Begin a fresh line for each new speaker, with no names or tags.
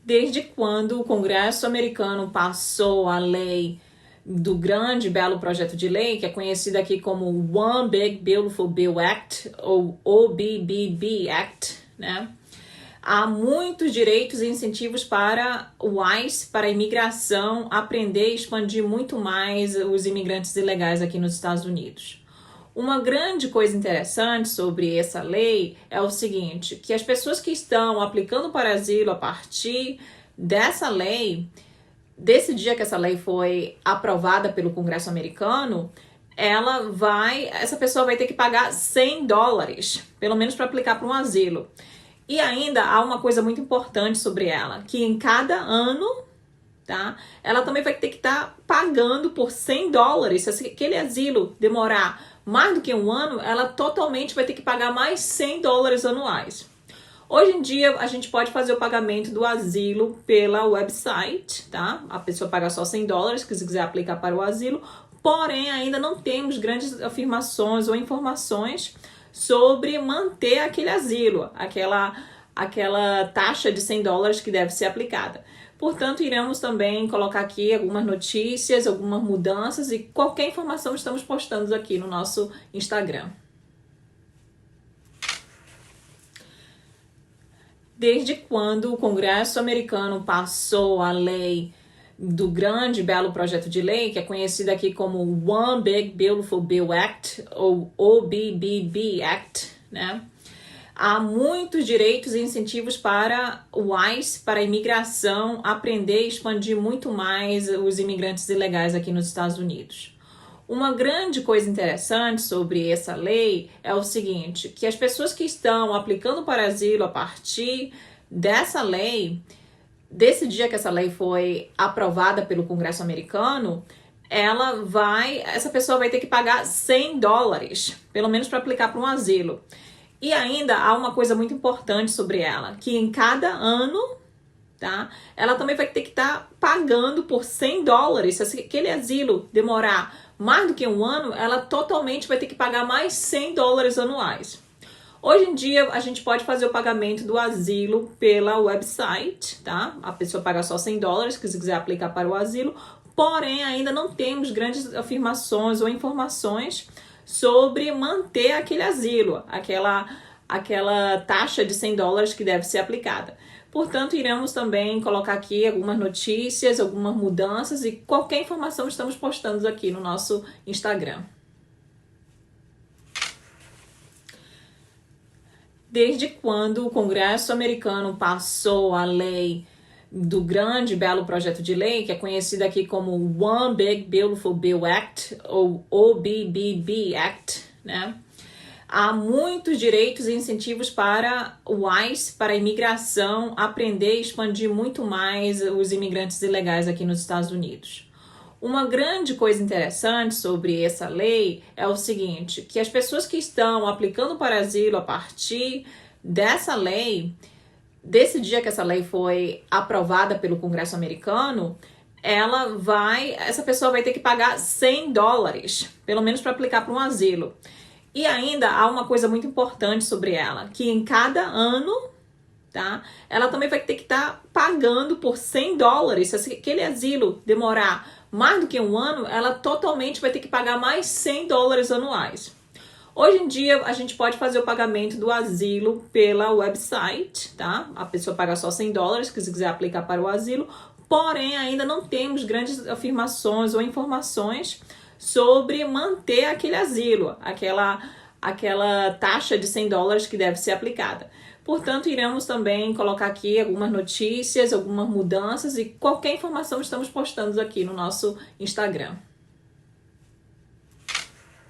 Desde quando o Congresso americano passou a lei do grande belo projeto de lei, que é conhecido aqui como One Big Beautiful Bill Act, ou OBBB Act, né? Há muitos direitos e incentivos para o ICE, para a imigração, aprender e expandir muito mais os imigrantes ilegais aqui nos Estados Unidos. Uma grande coisa interessante sobre essa lei é o seguinte, que as pessoas que estão aplicando para asilo a partir dessa lei, desse dia que essa lei foi aprovada pelo Congresso americano, essa pessoa vai ter que pagar $100, pelo menos para aplicar para um asilo. E ainda há uma coisa muito importante sobre ela, que em cada ano, tá, ela também vai ter que estar pagando por $100. Se aquele asilo demorar mais do que um ano, ela totalmente vai ter que pagar mais $100 anuais. Hoje em dia, a gente pode fazer o pagamento do asilo pela website, tá? A pessoa paga só $100, se quiser aplicar para o asilo, porém ainda não temos grandes afirmações ou informações sobre manter aquele asilo, aquela taxa de $100 que deve ser aplicada. Portanto, iremos também colocar aqui algumas notícias, algumas mudanças e qualquer informação estamos postando aqui no nosso Instagram. Desde quando o Congresso americano passou a lei do grande belo projeto de lei, que é conhecido aqui como One Big Beautiful Bill Act, ou OBBB Act, né? Há muitos direitos e incentivos para o ICE, para a imigração, aprender e expandir muito mais os imigrantes ilegais aqui nos Estados Unidos. Uma grande coisa interessante sobre essa lei é o seguinte, que as pessoas que estão aplicando para asilo a partir dessa lei, desse dia que essa lei foi aprovada pelo Congresso americano, essa pessoa vai ter que pagar $100, pelo menos para aplicar para um asilo. E ainda há uma coisa muito importante sobre ela, que em cada ano, tá, ela também vai ter que estar pagando por $100. Se aquele asilo demorar mais do que um ano, ela totalmente vai ter que pagar mais $100 anuais. Hoje em dia, a gente pode fazer o pagamento do asilo pela website, tá? A pessoa paga só $100, se quiser aplicar para o asilo, porém ainda não temos grandes afirmações ou informações sobre manter aquele asilo, aquela taxa de $100 que deve ser aplicada. Portanto, iremos também colocar aqui algumas notícias, algumas mudanças e qualquer informação estamos postando aqui no nosso Instagram. Desde quando o Congresso americano passou a lei do grande belo projeto de lei, que é conhecido aqui como One Big Beautiful Bill Act, ou OBBB Act, né? Há muitos direitos e incentivos para o ICE, para a imigração, aprender e expandir muito mais os imigrantes ilegais aqui nos Estados Unidos. Uma grande coisa interessante sobre essa lei é o seguinte, que as pessoas que estão aplicando para asilo a partir dessa lei, desse dia que essa lei foi aprovada pelo Congresso americano, essa pessoa vai ter que pagar $100, pelo menos para aplicar para um asilo. E ainda há uma coisa muito importante sobre ela, que em cada ano, tá, ela também vai ter que estar pagando por $100. Se aquele asilo demorar mais do que um ano, ela totalmente vai ter que pagar mais $100 anuais. Hoje em dia, a gente pode fazer o pagamento do asilo pela website, tá? A pessoa paga só $100, se quiser aplicar para o asilo, porém ainda não temos grandes afirmações ou informações sobre manter aquele asilo, aquela taxa de $100 que deve ser aplicada. Portanto, iremos também colocar aqui algumas notícias, algumas mudanças e qualquer informação estamos postando aqui no nosso Instagram.